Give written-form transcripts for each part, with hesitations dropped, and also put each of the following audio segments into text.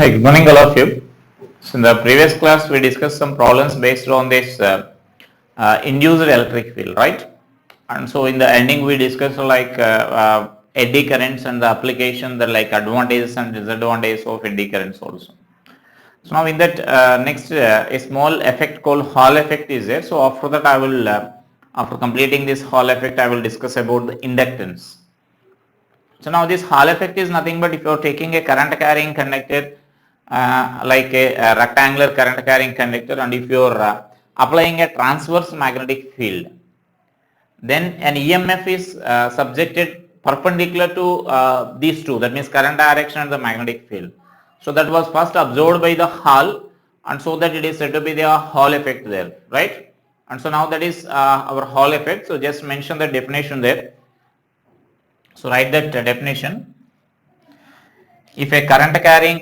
Hi, good morning all of you. So in the previous class we discussed some problems based on this induced electric field, right? And so in the ending we discussed eddy currents and the application, the like advantages and disadvantages of eddy currents also. So now in that next a small effect called Hall effect is there. So after that I will after completing this Hall effect I will discuss about the inductance. So now this Hall effect is nothing but if you are taking a current carrying conductor like a rectangular current carrying conductor, and if you are applying a transverse magnetic field, then an EMF is subjected perpendicular to these two, that means current direction and the magnetic field. So that was first observed by the Hall, and so that it is said to be the Hall effect there, right? And so now that is our Hall effect. So just mention the definition there. So write that definition. If a current carrying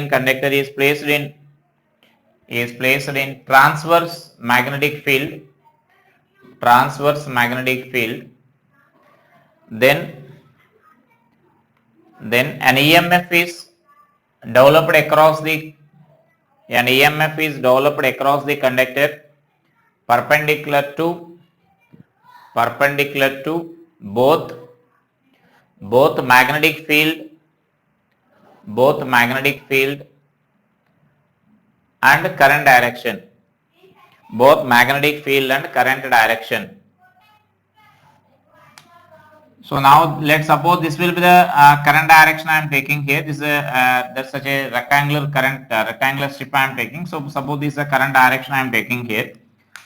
conductor is placed in transverse magnetic field, then an EMF is developed across the conductor perpendicular to both magnetic field and current direction. So now let's suppose this will be the current direction I am taking here. This is that's such a rectangular strip I am taking. So suppose this is the current direction I am taking here.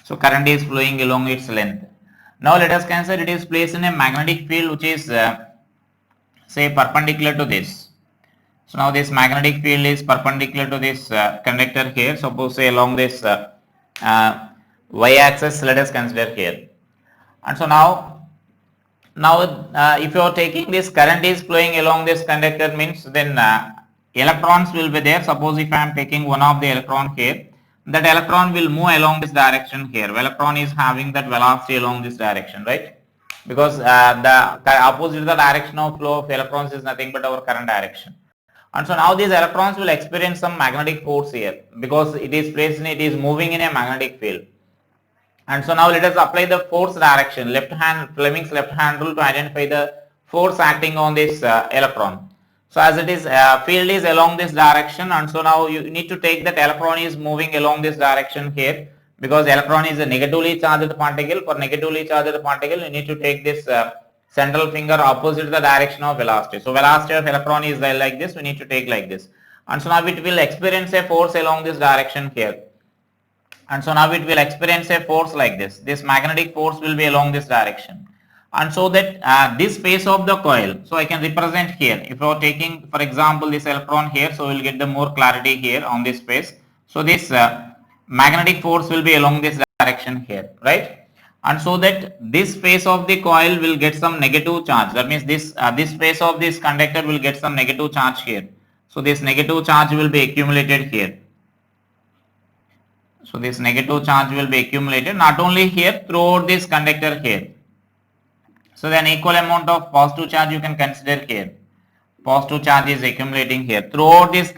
So current is flowing along its length. Now let us consider it is placed in a magnetic field which is say perpendicular to this. So now this magnetic field is perpendicular to this conductor here. Suppose say along this y-axis, let us consider here. And so now if you are taking this current is flowing along this conductor, means then electrons will be there. Suppose if I am taking one of the electron here, that electron will move along this direction here. Electron is having that velocity along this direction, right? Because the opposite to the direction of flow of electrons is nothing but our current direction. And so now these electrons will experience some magnetic force here because it is moving in a magnetic field. And so now let us apply the force direction, Fleming's left hand rule, to identify the force acting on this electron. So as it is field is along this direction, and so now you need to take that electron is moving along this direction here, because electron is a negatively charged particle. For negatively charged particle you need to take this central finger opposite the direction of velocity. So velocity of electron is like this, we need to take like this, and so now it will experience a force along this direction here. And so now it will experience a force like this. This magnetic force will be along this direction. And so that this face of the coil, so I can represent here. If you are taking, for example, this electron here, so we will get the more clarity here on this face. So this magnetic force will be along this direction here, right? And so that this face of the coil will get some negative charge. That means this face of this conductor will get some negative charge here. So this negative charge will be accumulated here. So this negative charge will be accumulated not only here, throughout this conductor here. So then equal amount of positive charge you can consider here. Positive charge is accumulating here. Throughout this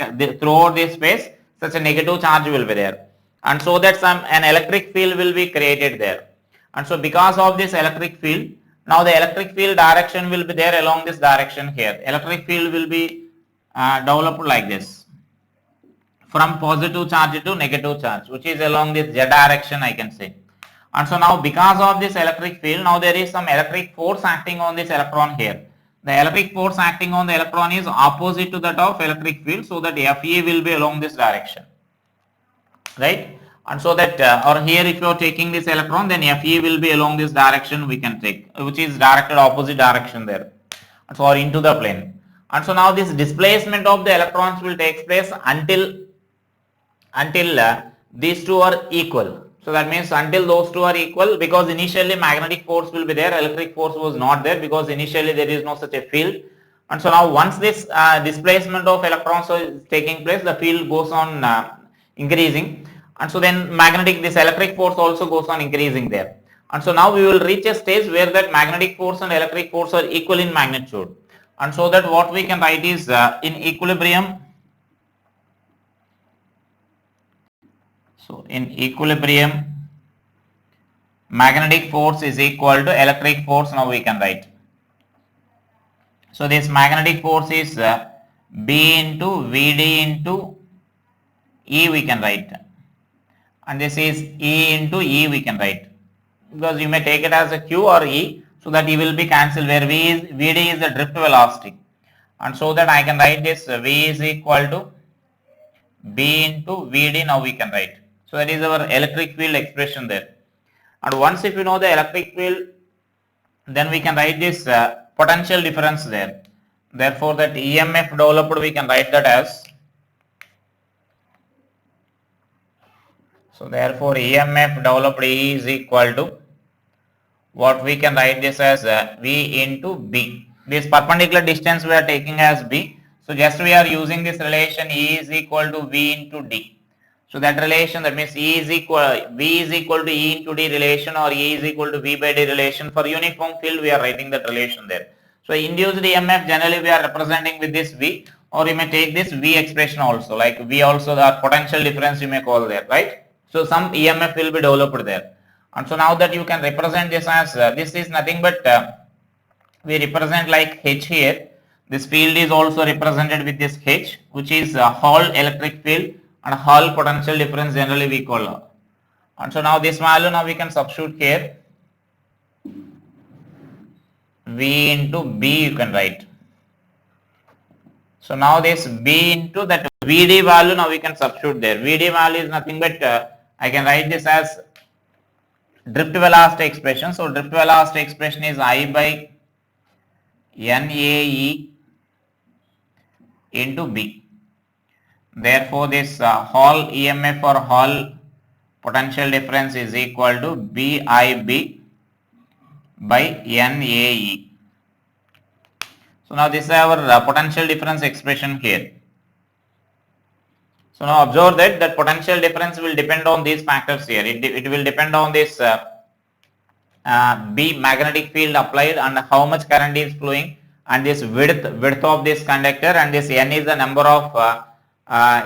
space, such a negative charge will be there. And so that an electric field will be created there. And so because of this electric field, now the electric field direction will be there along this direction here. Electric field will be developed like this, from positive charge to negative charge, which is along this z direction, I can say. And so now because of this electric field, now there is some electric force acting on this electron here. The electric force acting on the electron is opposite to that of electric field, so that Fe will be along this direction, right? And so that or here if you are taking this electron, then Fe will be along this direction we can take, which is directed opposite direction there, so or into the plane. And so now this displacement of the electrons will take place until these two are equal. So that means until those two are equal, because initially magnetic force will be there, electric force was not there, because initially there is no such a field. And so now once this displacement of electrons is taking place, the field goes on increasing, and so then this electric force also goes on increasing there. And so now we will reach a stage where that magnetic force and electric force are equal in magnitude. And so that what we can write is in equilibrium. So in equilibrium, magnetic force is equal to electric force. Now we can write. So this magnetic force is B into Vd into E we can write, and this is E into E we can write, because you may take it as a Q or E, so that E will be cancelled, where Vd is the drift velocity, and so that I can write this V is equal to B into Vd. Now we can write. So that is our electric field expression there. And once if you know the electric field, then we can write this potential difference there. Therefore, that EMF developed, we can write that as, so therefore EMF developed E is equal to, what we can write this as V into B. This perpendicular distance we are taking as B. So just we are using this relation E is equal to V into D. So that relation, that means V is equal to E into D relation, or E is equal to V by D relation. For uniform field, we are writing that relation there. So induced EMF generally we are representing with this V, or you may take this V expression also, like V also the potential difference you may call there, right? So some EMF will be developed there. And so now that you can represent this as, this is nothing but, we represent like H here. This field is also represented with this H, which is Hall electric field, and Hall potential difference generally we call. And so now this value, now we can substitute here, V into B you can write. So now this B into that Vd value, now we can substitute there. Vd value is nothing but, I can write this as drift velocity expression. So drift velocity expression is I by NAE into B. Therefore, this Hall EMF or Hall potential difference is equal to BIB by NAE. So now this is our potential difference expression here. So now observe that potential difference will depend on these factors here. It will depend on this B magnetic field applied and how much current is flowing, and this width of this conductor, and this N is the number of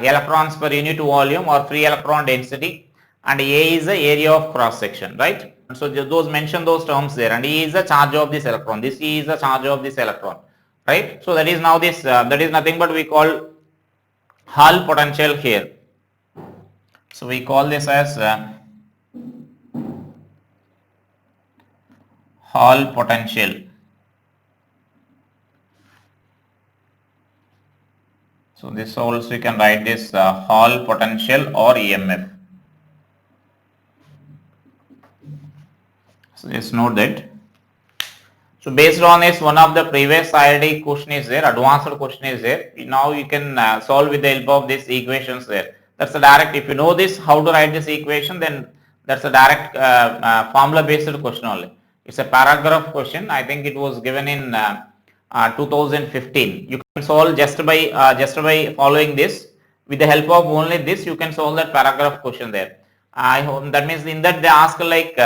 electrons per unit volume or free electron density, and A is the area of cross section, right? So those mention those terms there, and E is the charge of this electron. This E is the charge of this electron, right? So that is now this that is nothing but we call Hall potential here. So we call this as Hall potential. So this also we can write this Hall potential or EMF. So just note that. So based on this, one of the previous IIT question is there, advanced question is there. Now you can solve with the help of these equations there. That's a direct, if you know this, how to write this equation, then that's a direct formula based question only. It's a paragraph question. I think it was given in 2015. You can solve just by following this. With the help of only this, you can solve that paragraph question there. I hope that means in that they ask like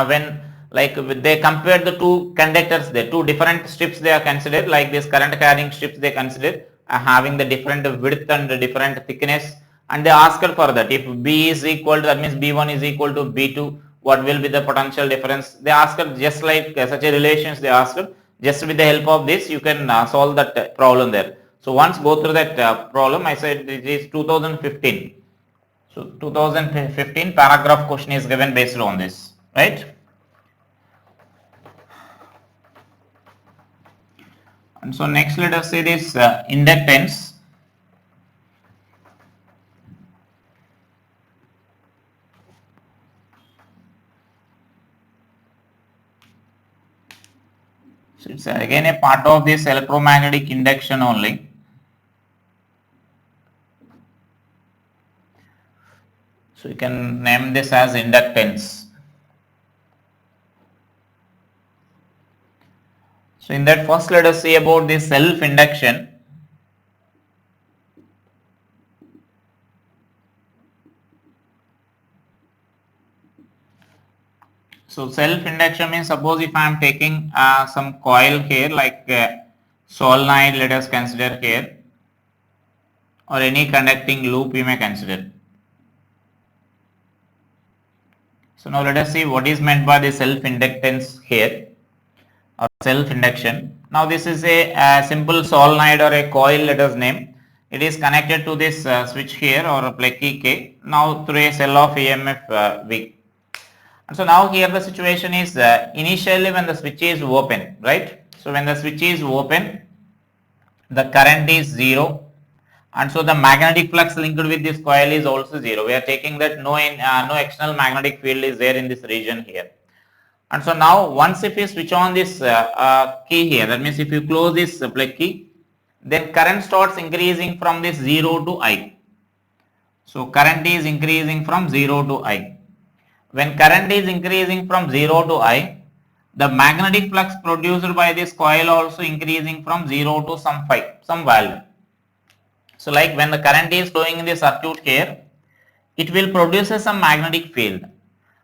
when like they compared the two conductors, the two different strips they are considered, like this current carrying strips they considered having the different width and the different thickness, and they asked for that if B is equal to, that means B1 is equal to B2, what will be the potential difference. They asked just like such a relations they asked. Just with the help of this you can solve that problem there. So once go through that problem, I said it is 2015. So 2015 paragraph question is given based on this, right? And so next let us say this inductance. So it's again a part of this electromagnetic induction only. So you can name this as inductance. So in that, first let us see about this self-induction. So self-induction means, suppose if I am taking some coil here, like solenoid let us consider here, or any conducting loop we may consider. So now let us see what is meant by the self-inductance here, or self-induction. Now this is a simple solenoid or a coil, let us name. It is connected to this switch here, or a plug key K, now through a cell of EMF V. And so now here the situation is initially when the switch is open, right? So when the switch is open, the current is 0, and so the magnetic flux linked with this coil is also 0. We are taking that no external magnetic field is there in this region here. And so now once if you switch on this key here, that means if you close this plug key, then current starts increasing from this 0 to I. So current is increasing from 0 to I. When current is increasing from 0 to I, the magnetic flux produced by this coil also increasing from 0 to some value. So like when the current is flowing in the circuit here, it will produce some magnetic field.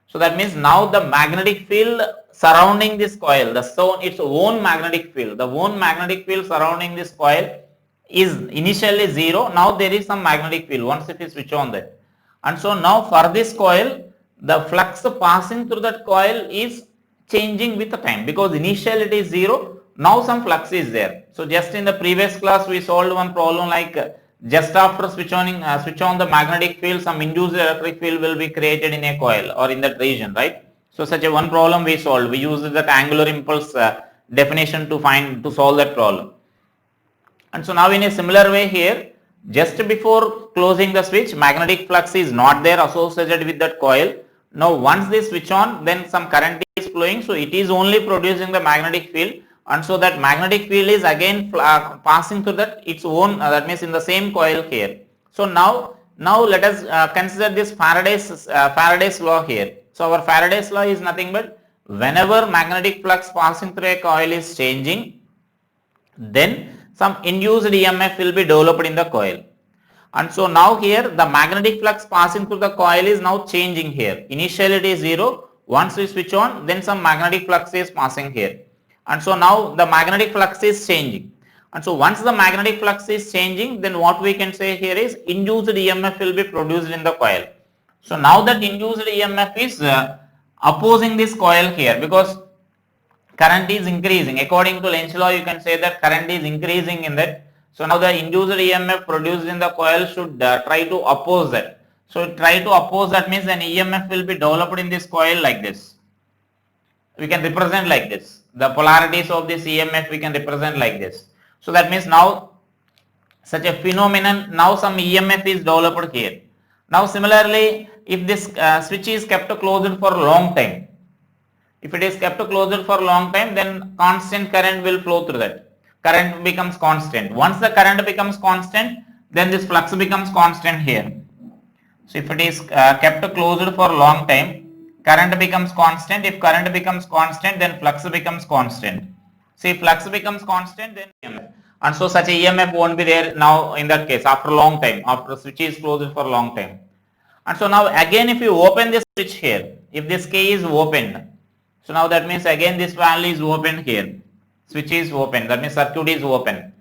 So that means now the magnetic field surrounding this coil, its own magnetic field, the own magnetic field surrounding this coil is initially 0. Now there is some magnetic field once if you switch on that. And so now for this coil, the flux passing through that coil is changing with the time, because initially it is 0, now some flux is there. So just in the previous class we solved one problem like just after switch on the magnetic field, some induced electric field will be created in a coil or in that region, right? So such a one problem we solved. We used that angular impulse definition to solve that problem. And so now in a similar way here, just before closing the switch, magnetic flux is not there associated with that coil. Now once they switch on, then some current is flowing, so it is only producing the magnetic field, and so that magnetic field is again passing through that its own, that means in the same coil here. So now let us consider this Faraday's law here. So our Faraday's law is nothing but whenever magnetic flux passing through a coil is changing, then some induced EMF will be developed in the coil. And so now here the magnetic flux passing through the coil is now changing here. Initially it is 0. Once we switch on, then some magnetic flux is passing here. And so now the magnetic flux is changing. And so once the magnetic flux is changing, then what we can say here is induced EMF will be produced in the coil. So now that induced EMF is opposing this coil here, because current is increasing. According to Lenz's law, you can say that current is increasing in that. So now the induced EMF produced in the coil should try to oppose that. So try to oppose, that means an EMF will be developed in this coil like this. We can represent like this. The polarities of this EMF we can represent like this. So that means now such a phenomenon, now some EMF is developed here. Now similarly, if this switch is kept closed for a long time, if it is kept closed for a long time, then constant current will flow through that. Current becomes constant. Once the current becomes constant, then this flux becomes constant here. So if it is kept closed for a long time, current becomes constant. If current becomes constant, then flux becomes constant. See, flux becomes constant, then EMF. And so such a EMF won't be there now in that case after a long time, after switch is closed for a long time. And so now again if you open this switch here, if this key is opened, so now that means again this value is open here. Switch is open, that means circuit is open.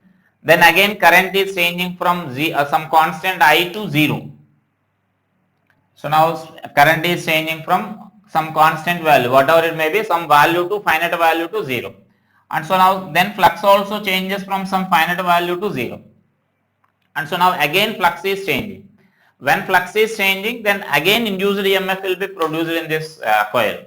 Then again current is changing from some constant I to 0. So now current is changing from some constant value, whatever it may be, some value to finite value to 0. And so now then flux also changes from some finite value to 0. And so now again flux is changing. When flux is changing, then again induced EMF will be produced in this coil.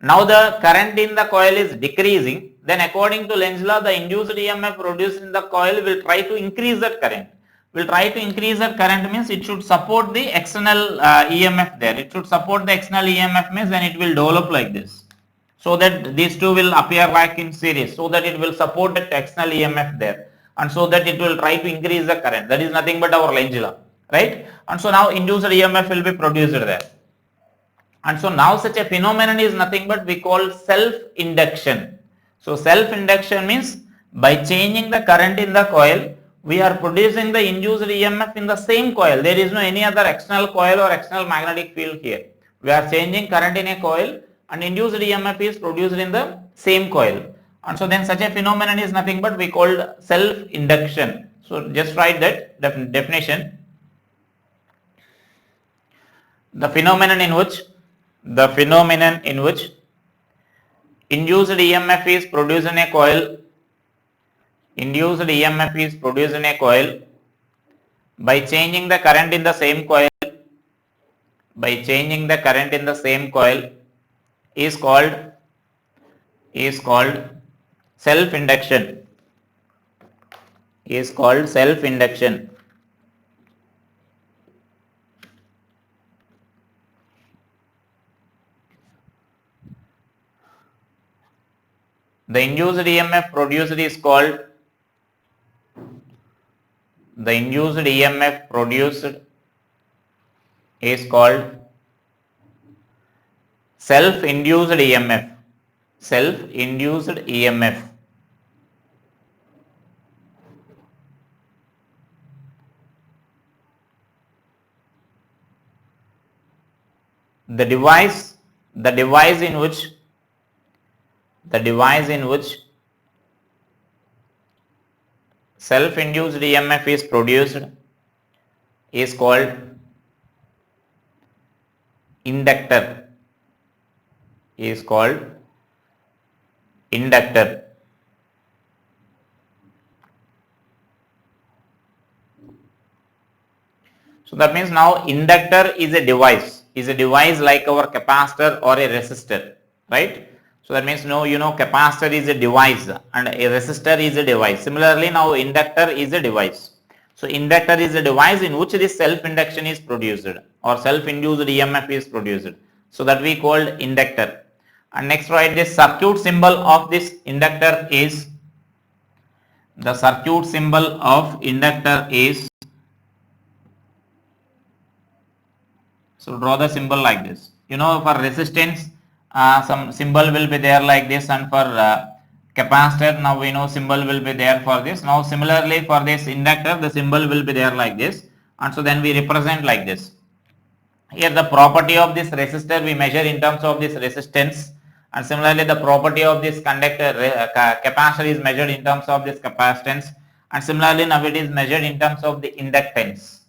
Now the current in the coil is decreasing, then according to Lenz's law, the induced EMF produced in the coil will try to increase that current. Will try to increase that current means it should support the external EMF there. It should support the external EMF means then it will develop like this. So that these two will appear like in series, so that it will support the external EMF there. And so that it will try to increase the current. That is nothing but our Lenz's law, right? And so now induced EMF will be produced there. And so now such a phenomenon is nothing but we call self-induction. So self-induction means by changing the current in the coil, we are producing the induced EMF in the same coil. There is no any other external coil or external magnetic field here. We are changing current in a coil and induced EMF is produced in the same coil. And so then such a phenomenon is nothing but we called self-induction. So just write that definition. The phenomenon in which induced EMF is produced in a coil, by changing the current in the same coil, is called self-induction. The induced EMF produced is called self-induced EMF. The device in which self-induced EMF is produced is called inductor. So that means now inductor is a device like our capacitor or a resistor, right? So that means no, capacitor is a device and a resistor is a device. Similarly, now inductor is a device. So inductor is a device in which this self-induction is produced or self-induced EMF is produced. So that we called inductor. And next write this circuit symbol of this inductor is, so draw the symbol like this. For resistance, some symbol will be there like this, and for capacitor, now we know symbol will be there for this. Now similarly for this inductor, the symbol will be there like this, and so then we represent like this. Here the property of this resistor we measure in terms of this resistance, and similarly the property of this conductor capacitor is measured in terms of this capacitance, and similarly now it is measured in terms of the inductance.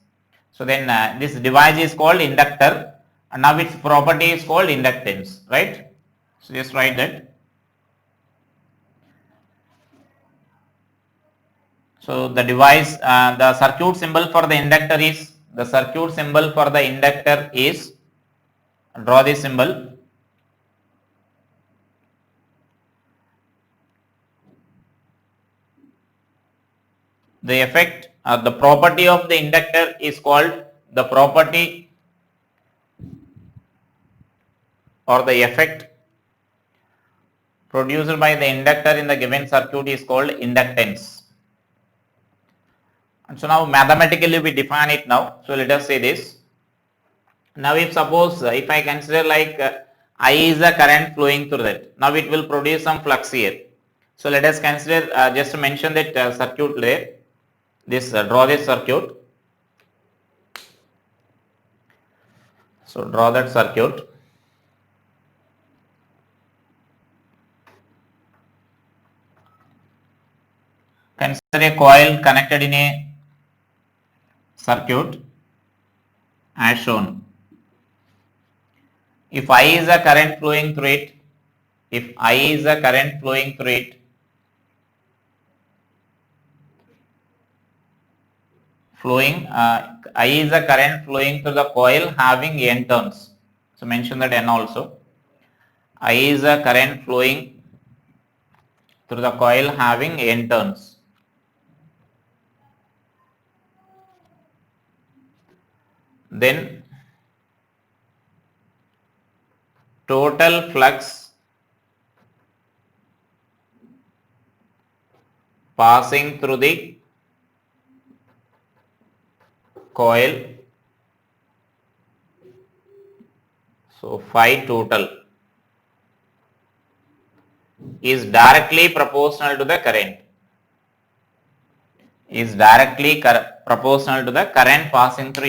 So then this device is called inductor, and now its property is called inductance, right? So just write that. So the device, the circuit symbol for the inductor is, draw this symbol. The effect, the property of the inductor is called, the property or the effect produced by the inductor in the given circuit is called inductance. And so now mathematically we define it now. So let us say this. Now if suppose if I consider like I is a current flowing through that, now it will produce some flux here. So let us consider just to mention that circuit there. This draw this circuit. So draw that circuit. Consider a coil connected in a circuit as shown. If I is a current flowing through it, I is a current flowing through it, I is a current flowing through the coil having N turns. So mention that N also. I is a current flowing through the coil having N turns. Then total flux passing through the coil, so phi total, is directly proportional to the current. Proportional to the current passing through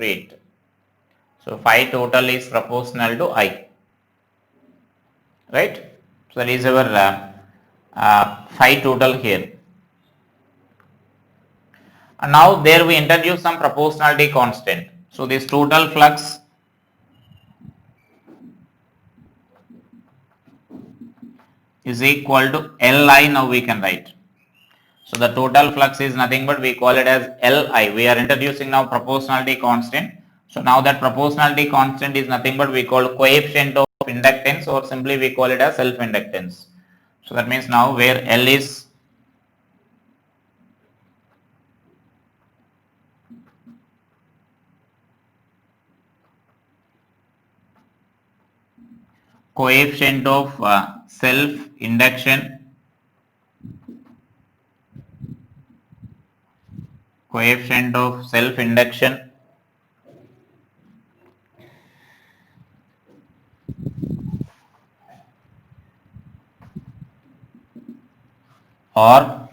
it. So phi total is proportional to I. right? So that is our phi total here. And now there we introduce some proportionality constant. So this total flux is equal to Li, now we can write. So the total flux is nothing but we call it as Li. We are introducing now proportionality constant. So now that proportionality constant is nothing but we call coefficient of inductance, or simply we call it as self-inductance. So that means now where L is coefficient of self-induction, coefficient of self-induction or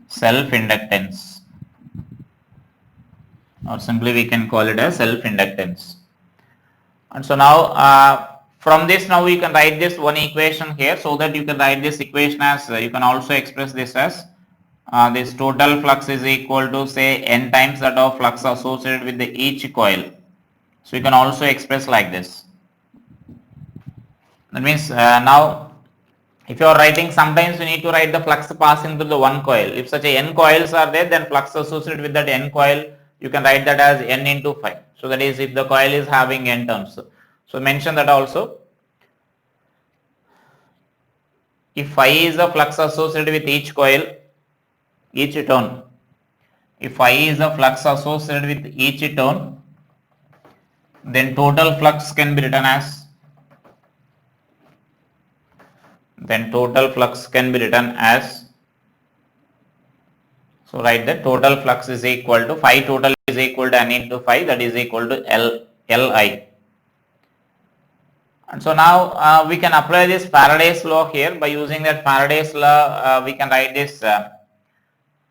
self-inductance, or simply we can call it as self-inductance. And so now from this now we can write this one equation here, so that you can write this equation as you can also express this as this total flux is equal to say n times that of flux associated with the each coil. So you can also express like this. That means now if you are writing, sometimes you need to write the flux passing through the one coil. If such a n coils are there, then flux associated with that n coil, you can write that as n into phi. So that is if the coil is having n turns. So mention that also. If phi is the flux associated with each coil, each turn. If phi is the flux associated with each turn, then total flux can be written as so write that total flux is equal to phi total is equal to n into phi, that is equal to Li. And so now we can apply this Faraday's law here. By using that Faraday's law, we can write this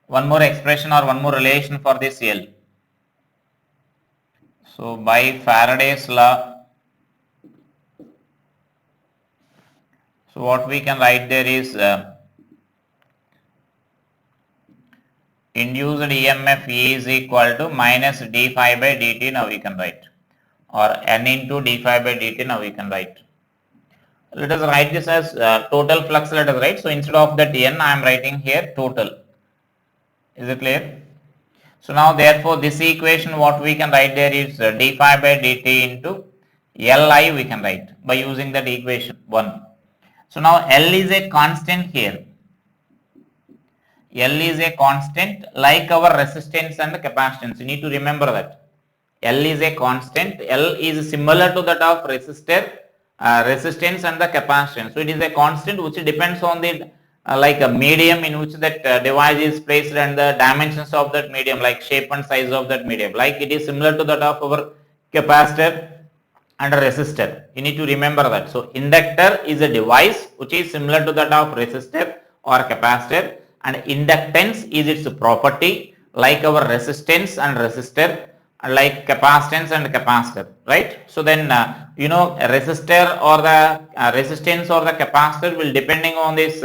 one more expression or one more relation for this L. So by Faraday's law, so what we can write there is induced EMF E is equal to minus d phi by dt, now we can write, or n into d phi by dt, now we can write. Let us write this as total flux, let us write. So instead of that n, I am writing here total. Is it clear? So now therefore this equation what we can write there is d phi by dt into Li we can write by using that equation 1. So now L is a constant here. L is a constant like our resistance and capacitance. You need to remember that. L is a constant. L is similar to that of resistor, resistance and the capacitance. So it is a constant which depends on the like a medium in which that device is placed and the dimensions of that medium, like shape and size of that medium. Like it is similar to that of our capacitor and a resistor. You need to remember that. So inductor is a device which is similar to that of resistor or capacitor, and inductance is its property like our resistance and resistor, like capacitance and capacitor, right? So then you know, a resistor or the resistance or the capacitor will depending on this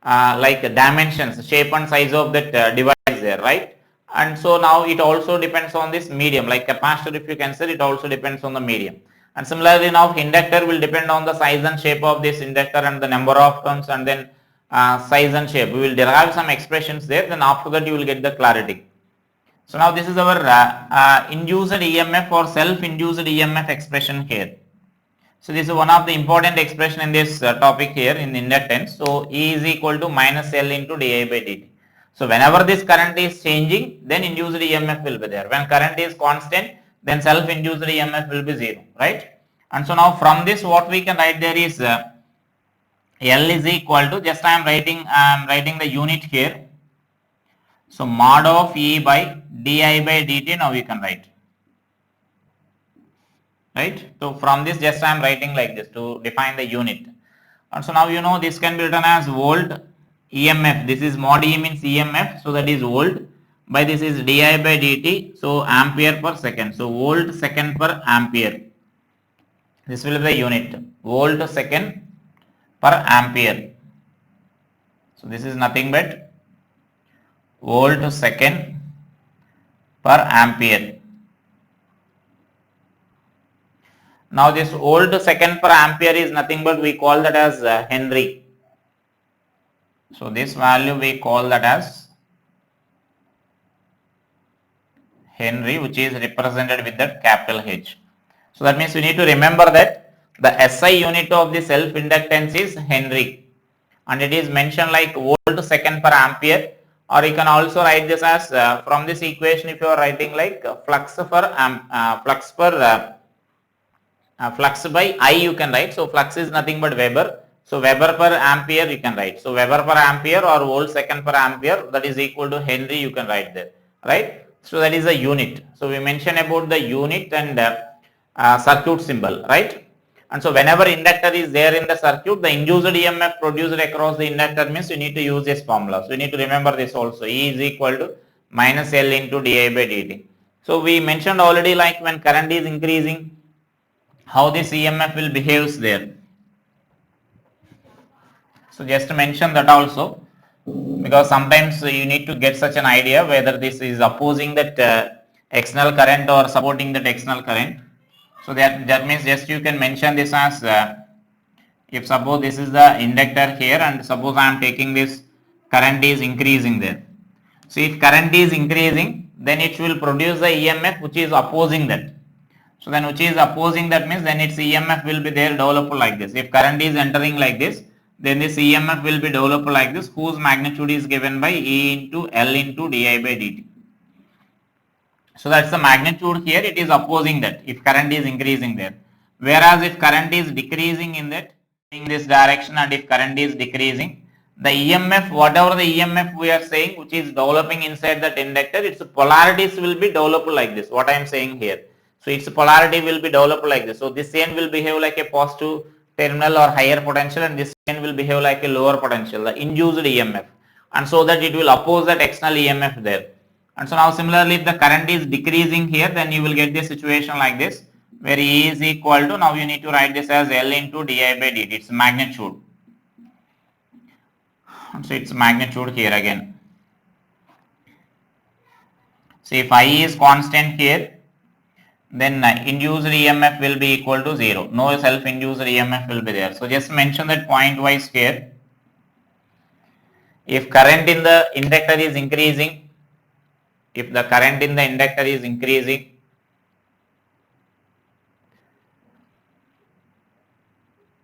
like dimensions, shape and size of that device there, right? And so now it also depends on this medium, like capacitor if you consider, it also depends on the medium. And similarly now inductor will depend on the size and shape of this inductor and the number of turns, and then size and shape. We will derive some expressions there, then after that you will get the clarity. So now this is our induced EMF or self-induced EMF expression here. So this is one of the important expression in this topic here in inductance. So E is equal to minus L into di by dt. So whenever this current is changing, then induced EMF will be there. When current is constant, then self-induced EMF will be 0, right? And so now from this what we can write there is L is equal to, just I am writing the unit here. So mod of E by di by dt, now we can write. Right? So from this just I am writing like this to define the unit. And so now you know this can be written as volt EMF. This is mod E means EMF, so that is volt, by this is di by dt, so ampere per second. So volt second per ampere. This will be the unit, volt second per ampere. So this is nothing but volt second per ampere. Now this volt second per ampere is nothing but we call that as Henry. So this value we call that as Henry, which is represented with that capital H. So that means we need to remember that the SI unit of the self inductance is Henry, and it is mentioned like volt second per ampere, or you can also write this as from this equation if you are writing like flux by I you can write. So flux is nothing but Weber. So Weber per ampere you can write. So Weber per ampere or volt second per ampere, that is equal to Henry, you can write there, right? So that is a unit. So we mentioned about the unit and circuit symbol, right? And so whenever inductor is there in the circuit, the induced EMF produced across the inductor means you need to use this formula. So you need to remember this also. E is equal to minus L into di by dt. So we mentioned already like when current is increasing, how this EMF will behaves there. So just to mention that also, because sometimes you need to get such an idea whether this is opposing that external current or supporting that external current. So that means just you can mention this as if suppose this is the inductor here and suppose I am taking this current is increasing there. So if current is increasing, then it will produce the EMF which is opposing that. So then which is opposing that means then its EMF will be there developed like this. If current is entering like this, then this EMF will be developed like this, whose magnitude is given by E into L into di by dt. So that's the magnitude here, it is opposing that if current is increasing there. Whereas if current is decreasing in that, in this direction, and if current is decreasing, the EMF, whatever the EMF we are saying which is developing inside that inductor, its polarities will be developed like this, what I am saying here. So its polarity will be developed like this. So this end will behave like a positive terminal or higher potential, and this end will behave like a lower potential, the induced EMF, and so that it will oppose that external EMF there. And so now similarly if the current is decreasing here, then you will get this situation like this, where E is equal to, now you need to write this as L into di by dt, its magnitude. So its magnitude here again. So if I is constant here, then induced EMF will be equal to 0. No self-induced EMF will be there. So just mention that point wise here. If current in the inductor is increasing, if the current in the inductor is increasing,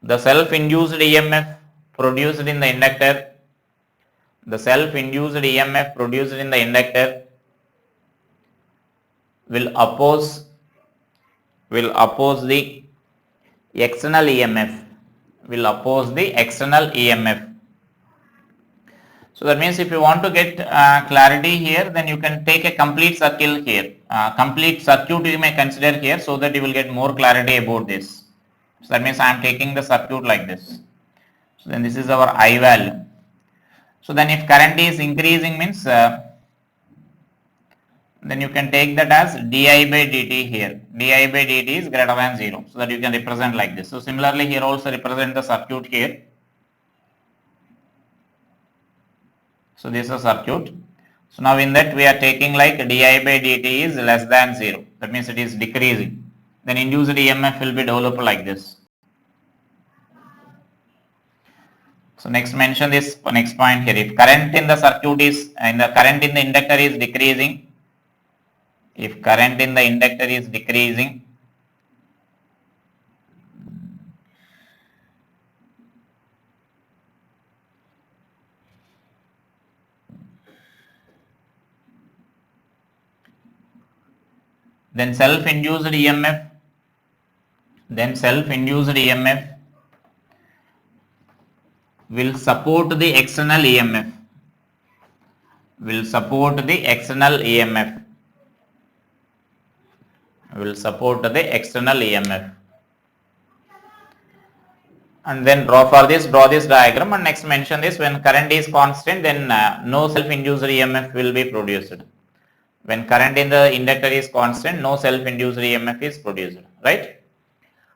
the self-induced EMF produced in the inductor, will oppose the external EMF, So that means if you want to get clarity here, then you can take a complete circle here, complete circuit you may consider here, so that you will get more clarity about this. So that means I am taking the circuit like this. So then this is our I value. So then if current is increasing means, then you can take that as di by dt here. Di by dt is greater than 0. So that you can represent like this. So similarly here also represent the circuit here. So this is a circuit. So now in that we are taking like di by dt is less than 0. That means it is decreasing. Then induced EMF will be developed like this. So next mention this next point here. If current in the circuit is, current in the inductor is decreasing, then self-induced EMF will support the external EMF, and then draw this diagram, and next mention this, when current is constant, then no self-induced EMF will be produced. When current in the inductor is constant, no self-induced EMF is produced, right?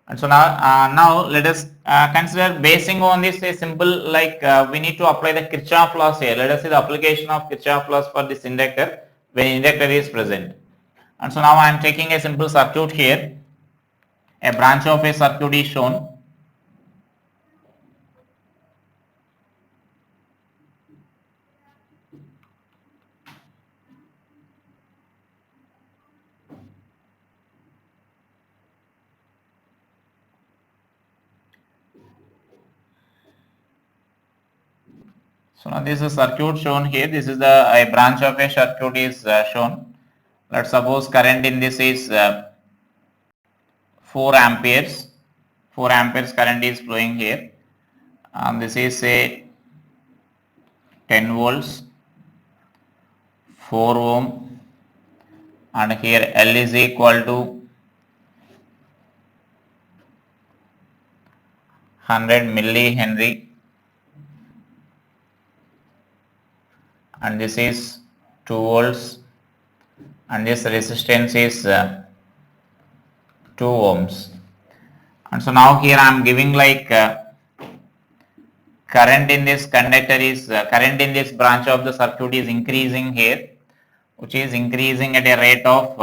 And so now let us consider basing on this a simple like we need to apply the Kirchhoff laws here. Let us see the application of Kirchhoff laws for this inductor when inductor is present. And so now I am taking a simple circuit here. A branch of a circuit is shown. So now this is a circuit shown here. This is a branch of a circuit is shown. Let's suppose current in this is 4 amperes. 4 amperes current is flowing here. This is a 10 volts, 4 ohm, and here L is equal to 100 millihenry. And this is 2 volts, and this resistance is 2 ohms. And so now here I am giving like current in this conductor is current in this branch of the circuit is increasing here, which is increasing at a rate of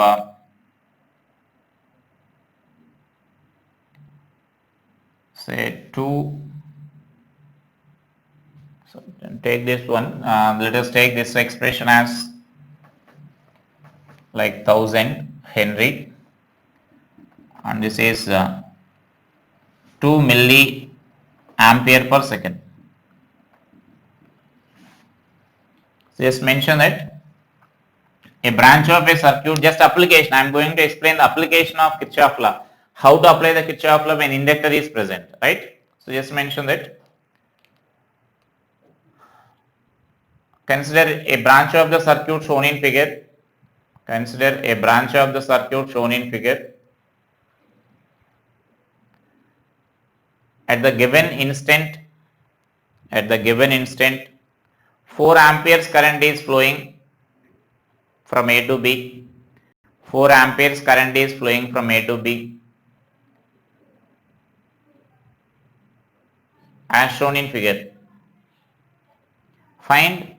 say 2. So take this one, let us take this expression as like 1000 Henry, and this is 2 milliampere per second. So just mention that a branch of a circuit, just application, I am going to explain the application of Kirchhoff law, how to apply the Kirchhoff law when inductor is present, right? So just mention that. Consider a branch of the circuit shown in figure. Consider a branch of the circuit shown in figure. At the given instant, 4 amperes current is flowing from A to B. 4 amperes current is flowing from A to B, as shown in figure. Find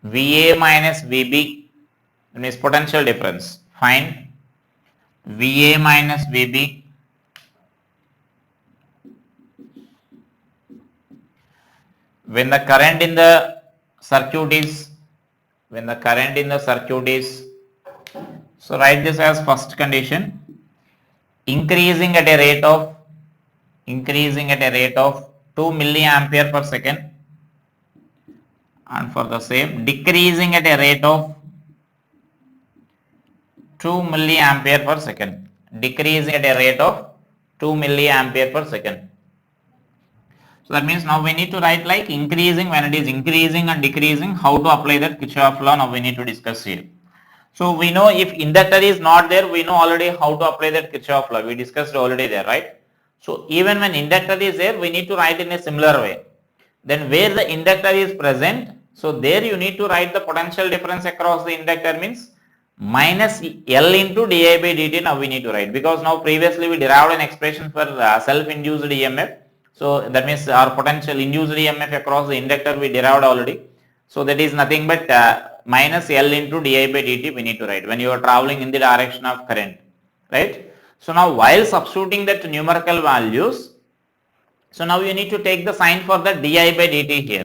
VA minus VB, that means potential difference. Find VA minus VB when the current in the circuit is, so write this as first condition, increasing at a rate of 2 milliampere per second, and for the same decreasing at a rate of 2 milliampere per second, decreasing at a rate of 2 milliampere per second. So that means now we need to write like increasing, when it is increasing and decreasing, how to apply that Kirchhoff law, now we need to discuss here. So we know if inductor is not there, we know already how to apply that Kirchhoff law, we discussed already there, right? So even when inductor is there, we need to write in a similar way. Then where the inductor is present, so there you need to write the potential difference across the inductor, means minus L into di by dt, now we need to write, because now previously we derived an expression for self-induced EMF. So that means our potential induced EMF across the inductor we derived already. So that is nothing but minus L into di by dt we need to write when you are traveling in the direction of current, right? So now while substituting that numerical values, so now you need to take the sign for the di by dt here.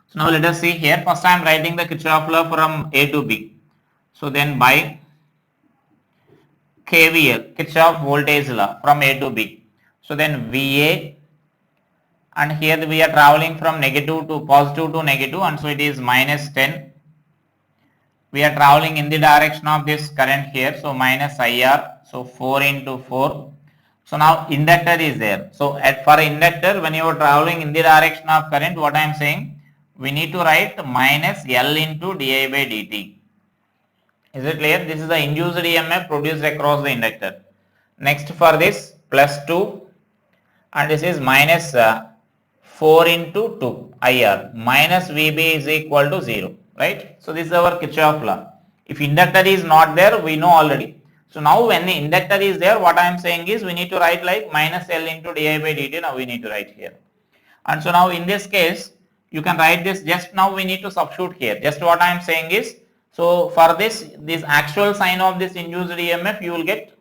So now let us see here, first I am writing the Kirchhoff law from A to B. So then by KVL, Kirchhoff voltage law from A to B. So then VA, and here we are traveling from negative to positive to negative, and so it is minus 10. We are traveling in the direction of this current here, so minus IR, so 4 into 4. So now inductor is there. So for inductor, when you are traveling in the direction of current, what I am saying, we need to write minus L into di by dt. Is it clear? This is the induced EMF produced across the inductor. Next for this, plus 2, and this is minus 4 into 2 IR, minus VB is equal to 0, right? So this is our Kirchhoff law. If inductor is not there, we know already. So now when the inductor is there, what I am saying is we need to write like minus L into di by dt. Now we need to write here. And so now in this case, you can write this, just now we need to substitute here. Just what I am saying is, so for this actual sign of this induced EMF you will get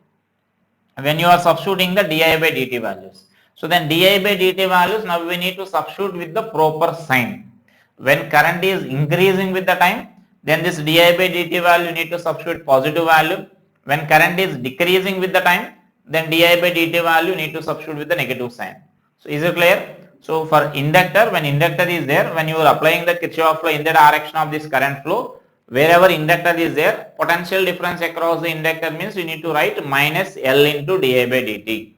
when you are substituting the di by dt values. So then di by dt values, now we need to substitute with the proper sign. When current is increasing with the time, then this di by dt value you need to substitute positive value. When current is decreasing with the time, then di by dt value you need to substitute with the negative sign. So is it clear? So for inductor, when inductor is there, when you are applying the Kirchhoff law in the direction of this current flow, wherever inductor is there, potential difference across the inductor means you need to write minus L into di by dt.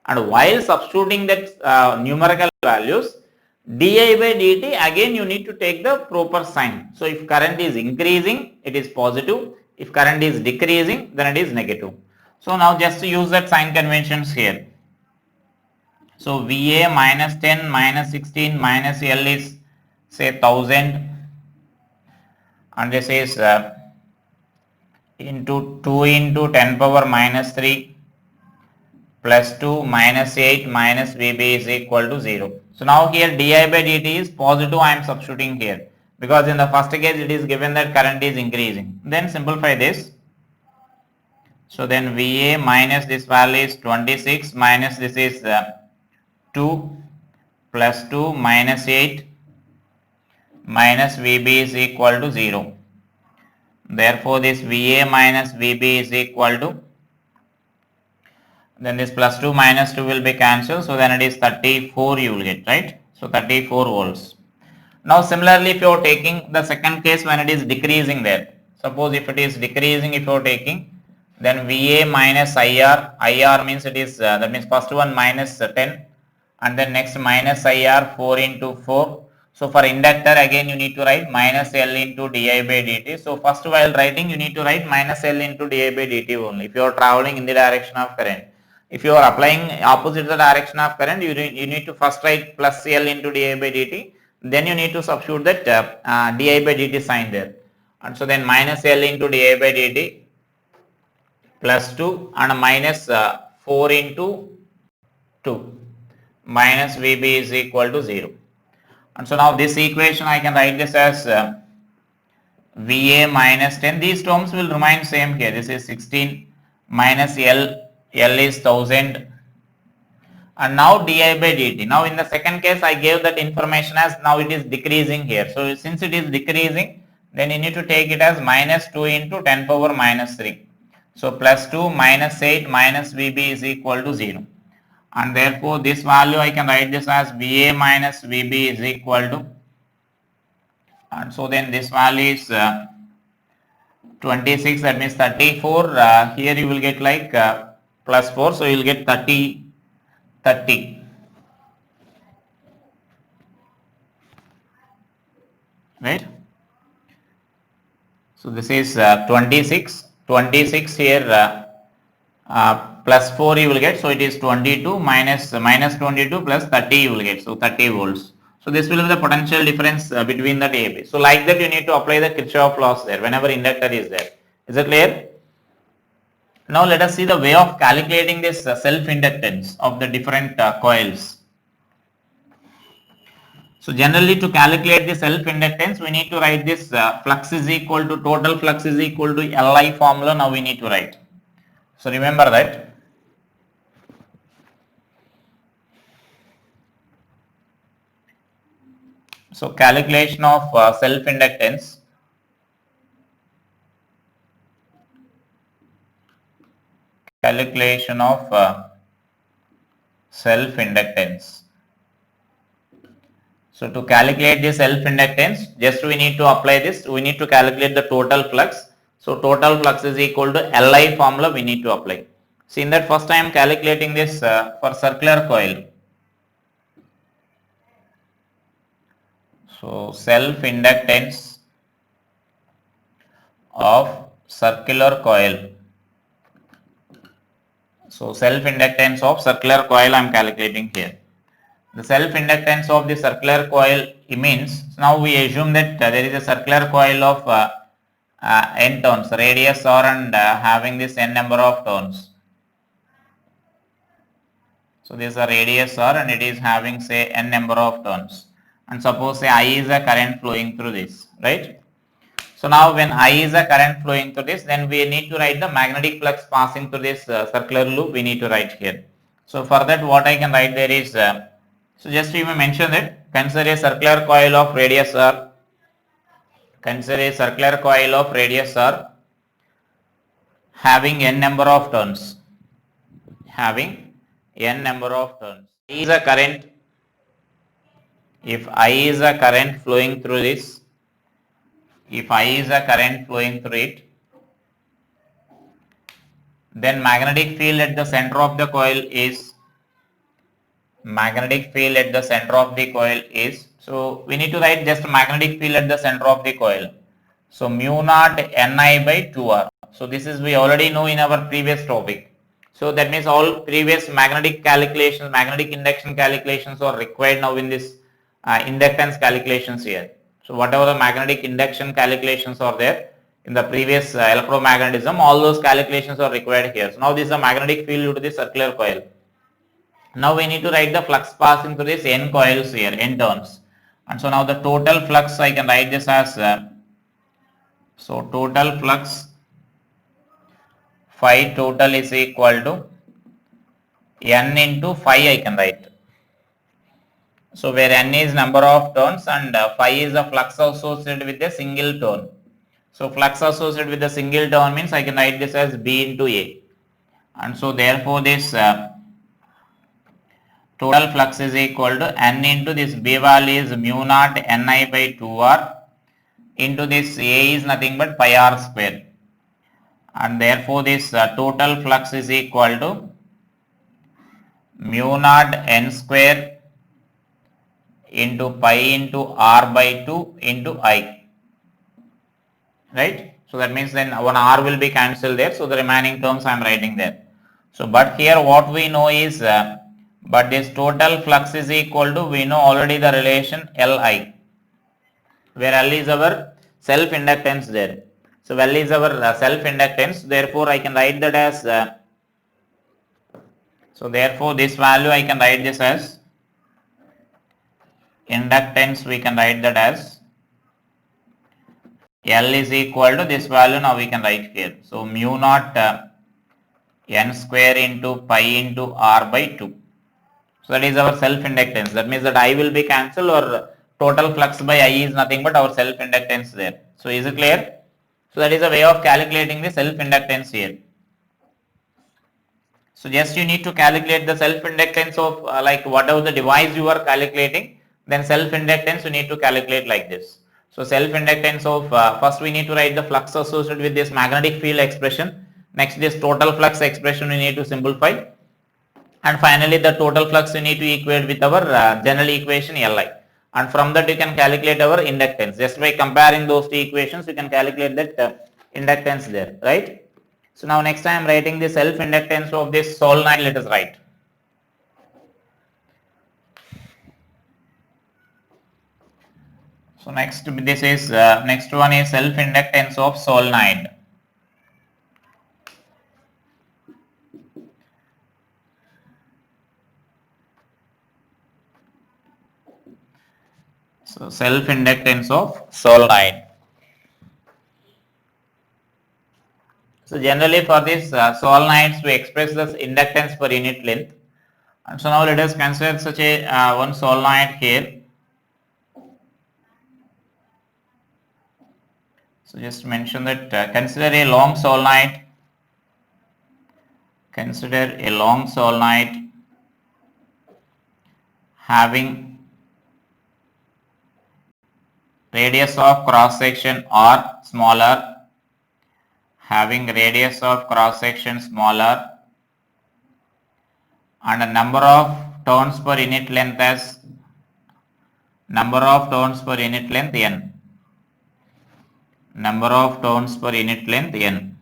And while substituting that numerical values, di by dt, again you need to take the proper sign. So if current is increasing, it is positive. If current is decreasing, then it is negative. So now just to use that sign conventions here. So VA minus 10 minus 16 minus L is say 1000, and this is into 2 into 10 power minus 3 plus 2 minus 8 minus VB is equal to 0. So now here di by dt is positive, I am substituting here because in the first case it is given that current is increasing. Then simplify this. So then VA minus this value is 26 minus this is 2 plus 2 minus 8 minus VB is equal to 0. Therefore, this VA minus VB is equal to, then this plus 2 minus 2 will be cancelled. So then it is 34 you will get, right? So 34 volts. Now similarly, if you are taking the second case when it is decreasing there, suppose if it is decreasing, if you are taking, then VA minus IR means it is, that means first one minus 10 and then next minus IR 4 into 4. So for inductor again you need to write minus L into di by dt. So first while writing you need to write minus L into di by dt only if you are traveling in the direction of current. If you are applying opposite the direction of current, you need to first write plus L into di by dt. Then you need to substitute that di by dt sign there. And so then minus L into di by dt plus 2 and minus 4 into 2 minus VB is equal to 0. And so now this equation I can write this as VA minus 10. These terms will remain same here. This is 16 minus L is 1000. And now di by dt. Now in the second case I gave that information as now it is decreasing here. So since it is decreasing, then you need to take it as minus 2 into 10 power minus 3. So plus 2 minus 8 minus VB is equal to 0. And therefore this value I can write this as VA minus VB is equal to, and so then this value is 26, that means 34. Here you will get like plus 4, so you will get 30, right? So this is 26 here. Plus 4 you will get, so it is 22 minus 22 plus 30 you will get, so 30 volts. So this will be the potential difference between the AB. So like that you need to apply the Kirchhoff laws there whenever inductor is there. Is it clear? Now let us see the way of calculating this self-inductance of the different coils. So generally to calculate the self-inductance we need to write this flux is equal to total flux is equal to Li formula. Now we need to write. So remember that. So calculation of self-inductance. Calculation of self-inductance. So to calculate the self-inductance, just we need to apply this. We need to calculate the total flux. So total flux is equal to Li formula we need to apply. See in that first I am calculating this for circular coil. So self-inductance of circular coil. So self-inductance of circular coil I am calculating here. The self-inductance of the circular coil means, now we assume that there is a circular coil of n turns, radius r, and having this n number of turns. So this is a radius r and it is having say n number of turns. And suppose say I is a current flowing through this, right? So now when I is a current flowing through this, then we need to write the magnetic flux passing through this circular loop, we need to write here. So for that what I can write there is, so just to even mention that, consider a circular coil of radius r, consider a circular coil of radius r having n number of turns, having n number of turns. I is a current, if I is a current flowing through this, if I is a current flowing through it, then magnetic field at the center of the coil is, magnetic field at the center of the coil is, so we need to write just magnetic field at the center of the coil. So mu naught Ni by 2R. So this is we already know in our previous topic. So that means all previous magnetic calculations, magnetic induction calculations are required now in this inductance calculations here. So whatever the magnetic induction calculations are there in the previous electromagnetism, all those calculations are required here. So now this is a magnetic field due to the circular coil. Now we need to write the flux passing through this n coils here, n turns. And so now the total flux I can write this as, so total flux phi total is equal to n into phi I can write. So where n is number of turns and phi is the flux associated with a single turn. So flux associated with a single turn means I can write this as B into A. And so therefore this total flux is equal to n into this B value is mu naught Ni by 2R into this A is nothing but pi R square. And therefore this total flux is equal to mu naught N square into pi into R by 2 into I, right? So that means then one R will be cancelled there, so the remaining terms I am writing there. So but here what we know is, but this total flux is equal to, we know already the relation Li, where L is our self inductance there. So L is our self inductance, therefore I can write that as, so therefore this value I can write this as inductance, we can write that as L is equal to this value, now we can write here. So mu naught N square into pi into R by 2. So that is our self inductance. That means that I will be cancelled, or total flux by I is nothing but our self inductance there. So is it clear? So that is a way of calculating the self inductance here. So just you need to calculate the self inductance of like whatever the device you are calculating, then self inductance you need to calculate like this. So self inductance of, first we need to write the flux associated with this magnetic field expression. Next this total flux expression we need to simplify. And finally the total flux we need to equate with our general equation Li. And from that you can calculate our inductance. Just by comparing those two equations you can calculate that inductance there, right? So now next I am writing the self inductance of this solenoid, let us write. So next this is, next one is self inductance of solenoid. So self inductance of solenoid. So generally for this solenoids we express this inductance per unit length. And so now let us consider such a one solenoid here. So just mention that consider a long solenoid. Consider a long solenoid having radius of cross section R smaller, having radius of cross section smaller, and a number of turns per unit length as number of turns per unit length n. Number of turns per unit length n.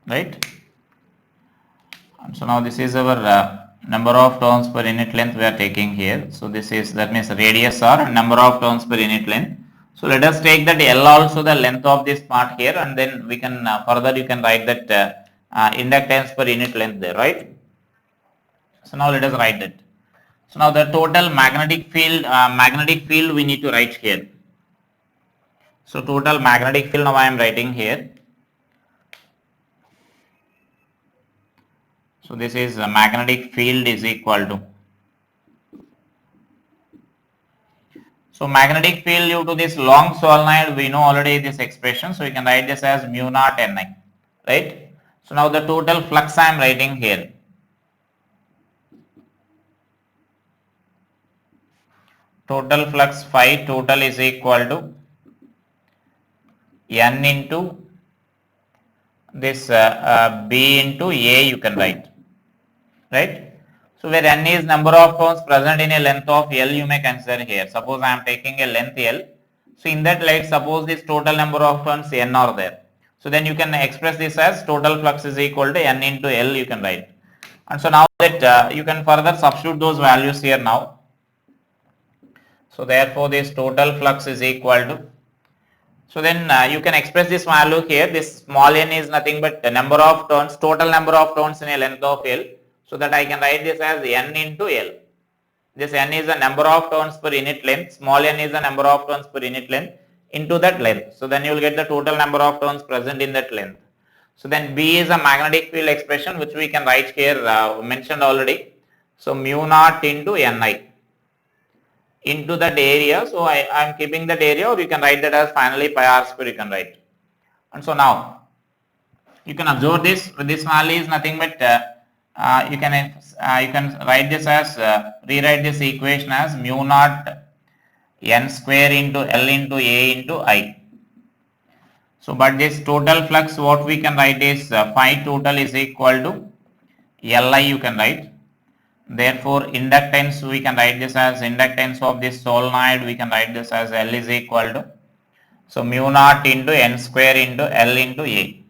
Right? And so now this is our number of turns per unit length we are taking here. So this is, that means radius or number of turns per unit length. So let us take that L also the length of this part here, and then we can further you can write that inductance per unit length there, right? So now let us write that. So now the total magnetic field we need to write here. So total magnetic field now I am writing here. So this is magnetic field is equal to. So magnetic field due to this long solenoid, we know already this expression. So we can write this as mu naught Ni, right? So now the total flux I am writing here. Total flux phi total is equal to N into this B into A you can write, right? So where N is number of turns present in a length of L you may consider here. Suppose I am taking a length L. So in that light, suppose this total number of turns N are there. So then you can express this as total flux is equal to N into L you can write. And so now that you can further substitute those values here now. So therefore this total flux is equal to. So then you can express this value here. This small n is nothing but the number of turns, total number of turns in a length of L. So that I can write this as N into L. This N is the number of turns per unit length, small n is the number of turns per unit length into that length. So then you will get the total number of turns present in that length. So then B is a magnetic field expression which we can write here, mentioned already. So mu naught into Ni into that area. So I am keeping that area, or you can write that as finally pi r square you can write. And so now you can observe this. This value is nothing but you can write this as rewrite this equation as mu naught N square into L into A into I. So but this total flux what we can write is phi total is equal to Li you can write. Therefore inductance we can write this as inductance of this solenoid, we can write this as L is equal to, so mu naught into N square into L into A.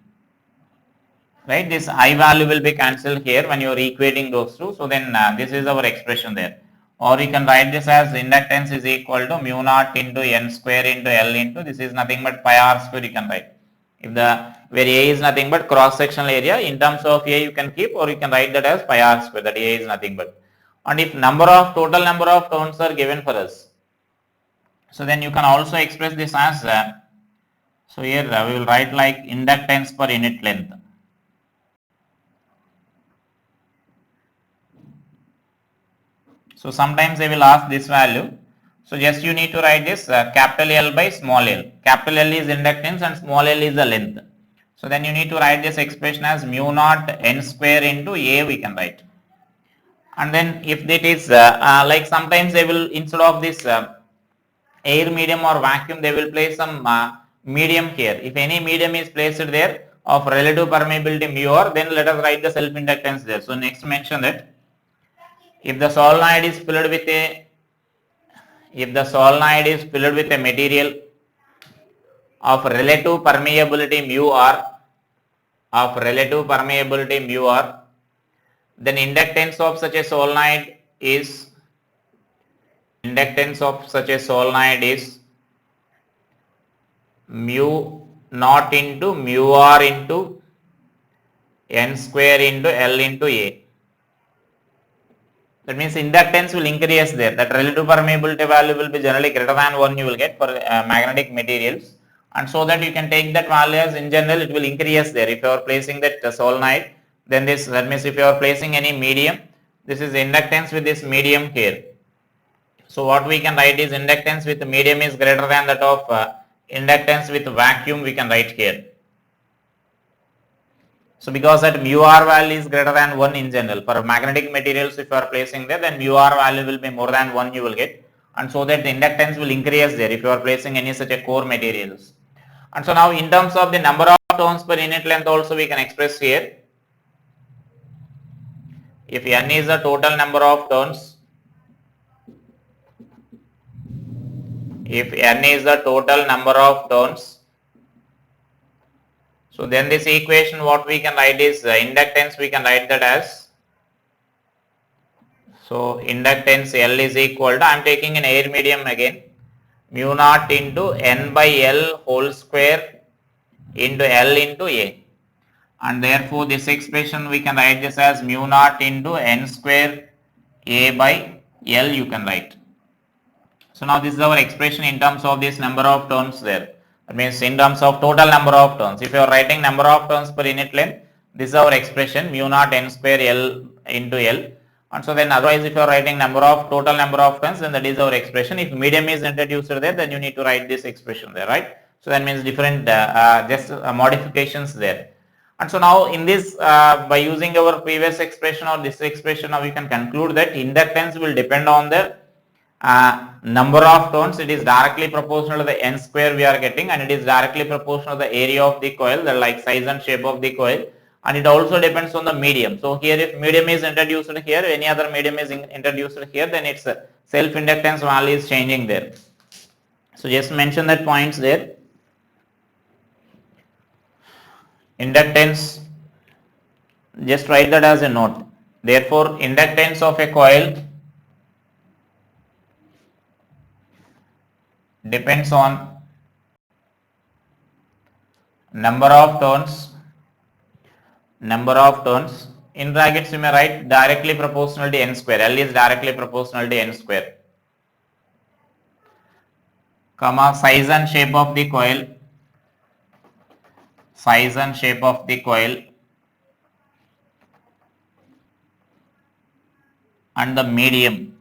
Right, this I value will be cancelled here when you are equating those two. So then this is our expression there. Or you can write this as inductance is equal to mu naught into N square into L into, this is nothing but pi r square you can write. If the where A is nothing but cross sectional area, in terms of A you can keep, or you can write that as pi r square, that A is nothing but. And if total number of turns are given for us, so then you can also express this as so here we will write like inductance per unit length. So sometimes they will ask this value. So just you need to write this capital L by small l. Capital L is inductance and small l is the length. So then you need to write this expression as mu naught N square into A we can write. And then if it is like sometimes they will, instead of this air medium or vacuum, they will place some medium here. If any medium is placed there of relative permeability mu r, then let us write the self inductance there. So next mention that if the solenoid is filled with a material of relative permeability mu r, then inductance of such a solenoid is mu naught into mu r into N square into L into A. That means inductance will increase there. That relative permeability value will be generally greater than 1 you will get for magnetic materials. And so that you can take that value as in general it will increase there. If you are placing that solenoid, then that means if you are placing any medium, this is inductance with this medium here. So what we can write is inductance with medium is greater than that of inductance with vacuum we can write here. So because that mu r value is greater than 1 in general, for magnetic materials if you are placing there, then mu r value will be more than 1 you will get, and so that the inductance will increase there if you are placing any such a core materials. And so now in terms of the number of turns per unit length also we can express here. If N is the total number of turns, so then this equation what we can write is inductance we can write that as So inductance L is equal to, I am taking an air medium again, mu naught into N by L whole square into L into A. And therefore this expression we can write this as mu naught into N square A by L you can write. So now this is our expression in terms of this number of turns there. That means in terms of total number of turns. If you are writing number of turns per unit length, this is our expression mu naught N square L into L. And so then otherwise if you are writing total number of turns, then that is our expression. If medium is introduced there, then you need to write this expression there, right? So that means different modifications there. And so now in this, by using our previous expression or this expression, now we can conclude that inductance will depend on the number of turns. It is directly proportional to the N square we are getting, and it is directly proportional to the area of the coil, the like size and shape of the coil, and it also depends on the medium. So here if medium is introduced here, any other medium is introduced here, then its self inductance value is changing there. So just mention that points there. Inductance, just write that as a note. Therefore inductance of a coil depends on number of turns, in brackets you may write directly proportional to N square. L is directly proportional to N square, comma size and shape of the coil, and the medium,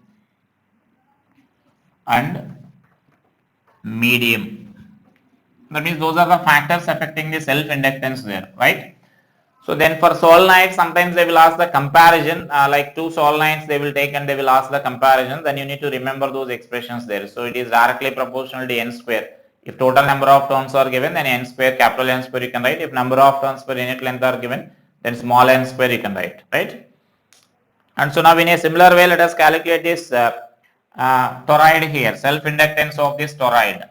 That means those are the factors affecting the self inductance there, right? So then for solenoid, sometimes they will ask the comparison, like two solenoids they will take and they will ask the comparison. Then you need to remember those expressions there. So it is directly proportional to N square. If total number of turns are given, then N square, capital N square you can write. If number of turns per unit length are given, then small n square you can write, right? And so now in a similar way, let us calculate this toroid here, self inductance of this toroid.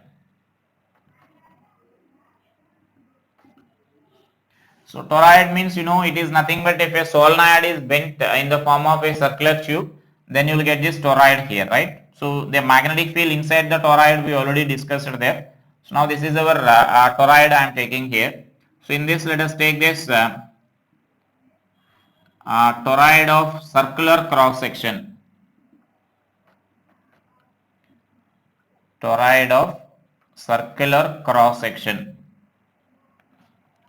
So toroid means, it is nothing but if a solenoid is bent in the form of a circular tube, then you will get this toroid here, right? So the magnetic field inside the toroid we already discussed there. So now this is our toroid I am taking here. So in this, let us take this toroid of circular cross section. Toroid of circular cross section.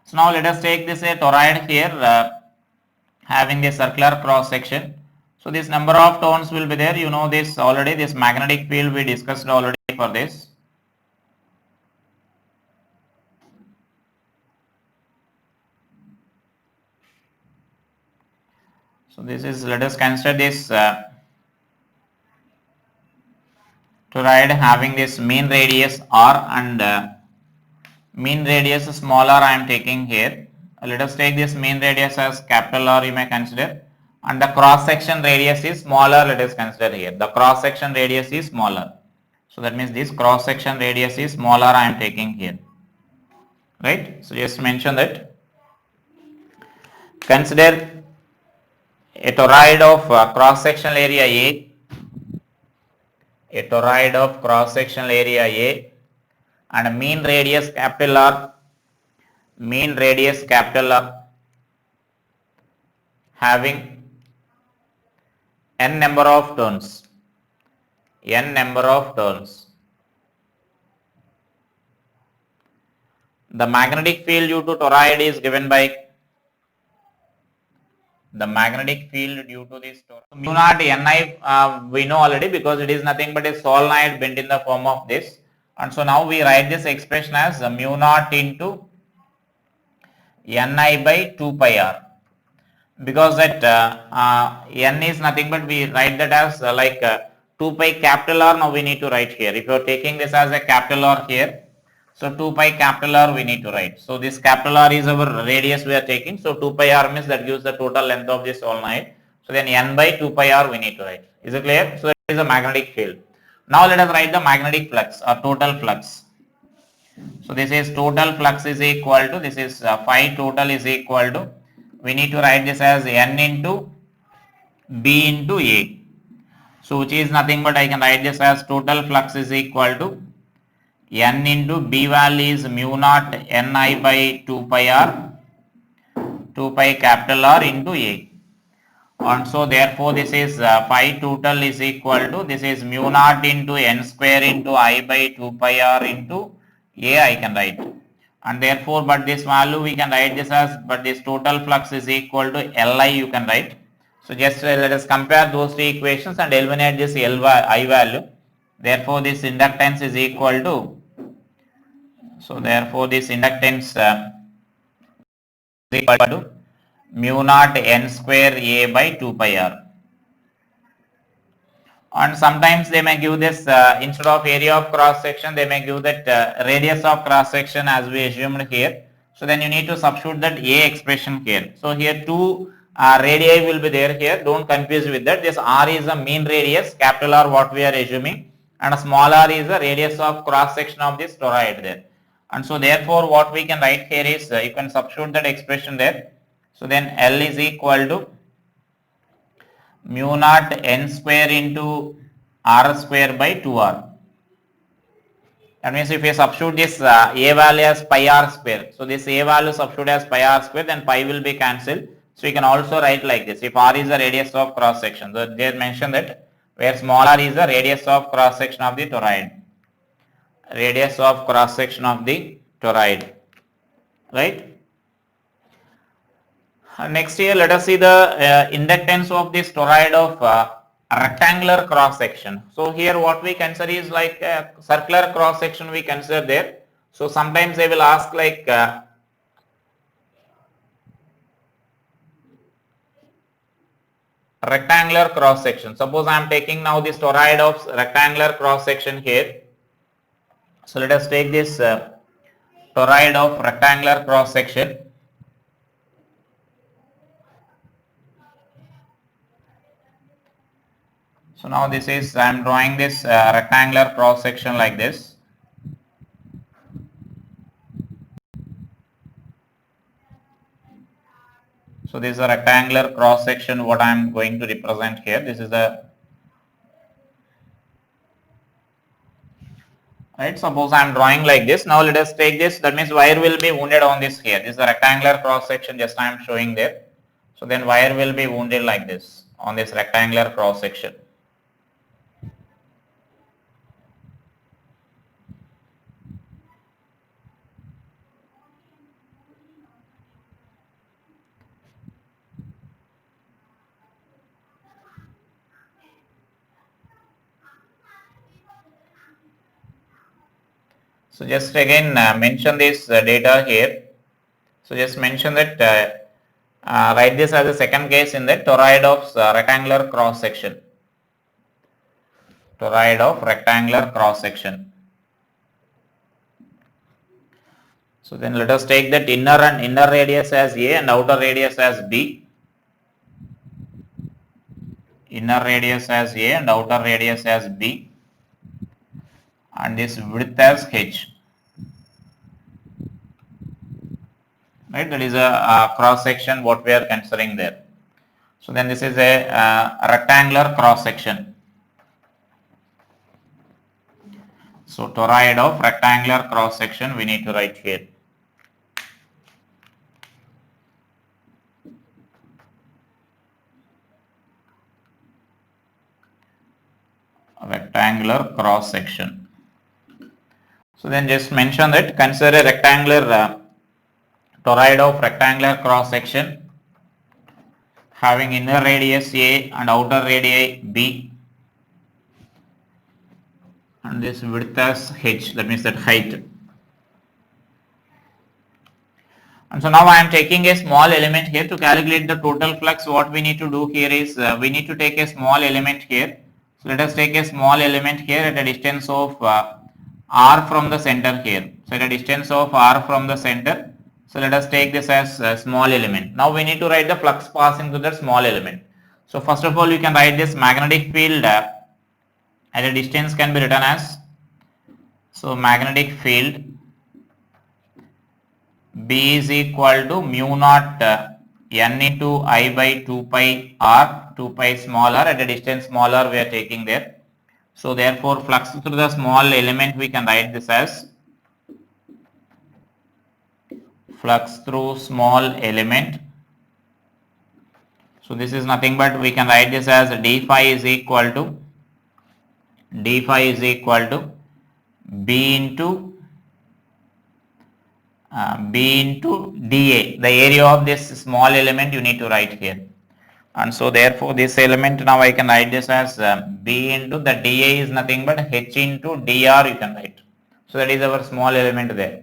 So now let us take this a toroid here having a circular cross section. So this number of turns will be there. You know this already. This magnetic field we discussed already for this. So this is, let us consider this toroid having this mean radius R and mean radius smaller I am taking here. Let us take this mean radius as capital R you may consider, and the cross section radius is smaller, let us consider here. The cross section radius is smaller. So that means this cross section radius is smaller I am taking here, right? So just mention that. Consider a toroid of cross sectional area A, and a mean radius capital R, having n number of turns. The magnetic field due to toroid is given by mu naught Ni we know already, because it is nothing but a solenoid bent in the form of this. And so now we write this expression as mu naught into Ni by 2 pi r, because that n is nothing but we write that as 2 pi capital R. Now we need to write here. If you are taking this as a capital R here, so 2 pi capital R we need to write. So this capital R is our radius we are taking. So 2 pi R means that gives the total length of this solenoid. So then n by 2 pi R we need to write. Is it clear? So that is a magnetic field. Now let us write the magnetic flux or total flux. So this is total flux is equal to, this is phi total is equal to, we need to write this as n into B into A. So which is nothing but I can write this as total flux is equal to N into B value is mu naught Ni by 2 pi r, 2 pi capital R into A. And so therefore this is pi total is equal to, this is mu naught into N square into I by 2 pi r into A I can write. And therefore, but this value we can write this as, but this total flux is equal to Li you can write. So just let us compare those two equations and eliminate this I value. Therefore, this inductance is equal to, so therefore this inductance is equal to mu naught N square A by 2 pi r. And sometimes they may give this instead of area of cross section, they may give that radius of cross section as we assumed here. So then you need to substitute that A expression here. So here two radii will be there here. Don't confuse with that. This R is a mean radius, capital R what we are assuming, and a small r is the radius of cross section of this toroid there. And so therefore what we can write here is you can substitute that expression there. So then L is equal to mu naught N square into R square by 2R. That means if you substitute this A value as pi R square, so this A value substitute as pi R square, then pi will be cancelled. So you can also write like this. If R is the radius of cross section, so they mentioned that where small r is the radius of cross section of the toroid. Radius of cross section of the toroid. Right? Next here, let us see the inductance of this toroid of rectangular cross section. So here what we consider is like a circular cross section we consider there. So sometimes they will ask like rectangular cross section. Suppose I am taking now this toroid of rectangular cross section here. So let us take this toroid of rectangular cross section. So now this is, I am drawing this rectangular cross section like this. So this is a rectangular cross section what I am going to represent here. This is the, right, suppose I am drawing like this. Now let us take this, that means wire will be wounded on this here. This is a rectangular cross section just I am showing there. So then wire will be wounded like this on this rectangular cross section. So just again mention this data here. So just mention that write this as a second case in the toroid of rectangular cross section. Toroid of rectangular cross section. So then let us take that inner radius as A and outer radius as B. Inner radius as A and outer radius as B. And this width as H. Right, that is a cross section what we are considering there. So then this is a rectangular cross section. So toroid of rectangular cross section we need to write here. Rectangular cross section. So then just mention that consider a rectangular toroid of rectangular cross section having inner radius A and outer radii B and this width as H, that means that height. And so now I am taking a small element here to calculate the total flux. What we need to do here is we need to take a small element here. So let us take a small element here at a distance of r from the center here. So at a distance of r from the center. So let us take this as a small element. Now we need to write the flux passing through that small element. So first of all you can write this magnetic field at a distance can be written as, so magnetic field B is equal to mu naught N into I by 2 pi R, 2 pi small r, at a distance small r we are taking there. So therefore flux through the small element we can write this as flux through small element. So this is nothing but we can write this as d phi is equal to B into dA, the area of this small element you need to write here. And so therefore this element now I can write this as B into the dA is nothing but H into dr you can write. So that is our small element there.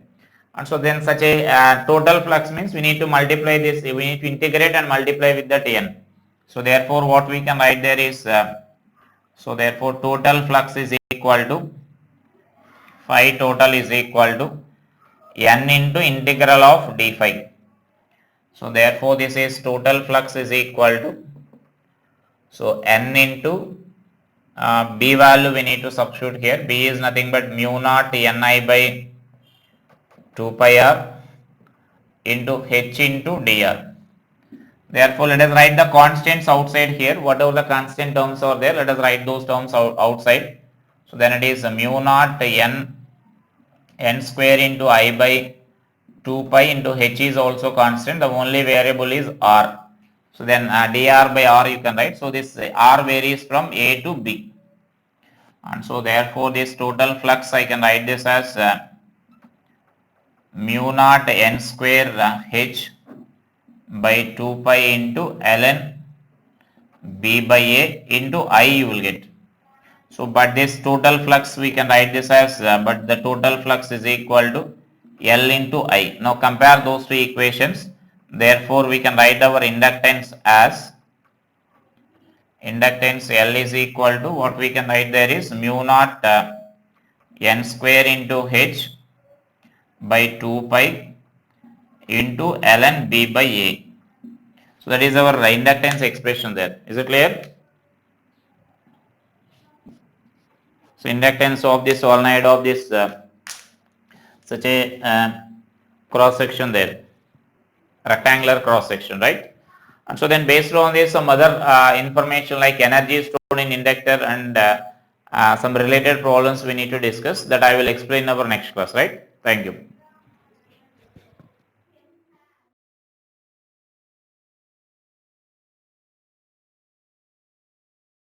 And so then such a total flux means we need to multiply this, we need to integrate and multiply with that n. So therefore what we can write there is, so therefore total flux is equal to phi total is equal to n into integral of d phi. So therefore this is total flux is equal to, so n into B value we need to substitute here. B is nothing but mu naught Ni by 2 pi r into H into dr. Therefore let us write the constants outside here. Whatever the constant terms are there, let us write those terms outside. So then it is mu naught n square into I by 2 pi into H is also constant. The only variable is r. So then dr by r you can write. So this r varies from A to B. And so therefore this total flux I can write this as mu naught n square H by 2 pi into ln B by A into I you will get. So but this total flux we can write this as, but the total flux is equal to L into I. Now compare those two equations. Therefore we can write our inductance as, inductance L is equal to, what we can write there is mu naught n square into H by 2 pi into ln B by A. So that is our inductance expression there. Is it clear? So inductance of this solenoid of this such a cross section there, rectangular cross section, right? And so then based on this some other information like energy stored in inductor and some related problems we need to discuss, that I will explain in our next class, right? Thank you.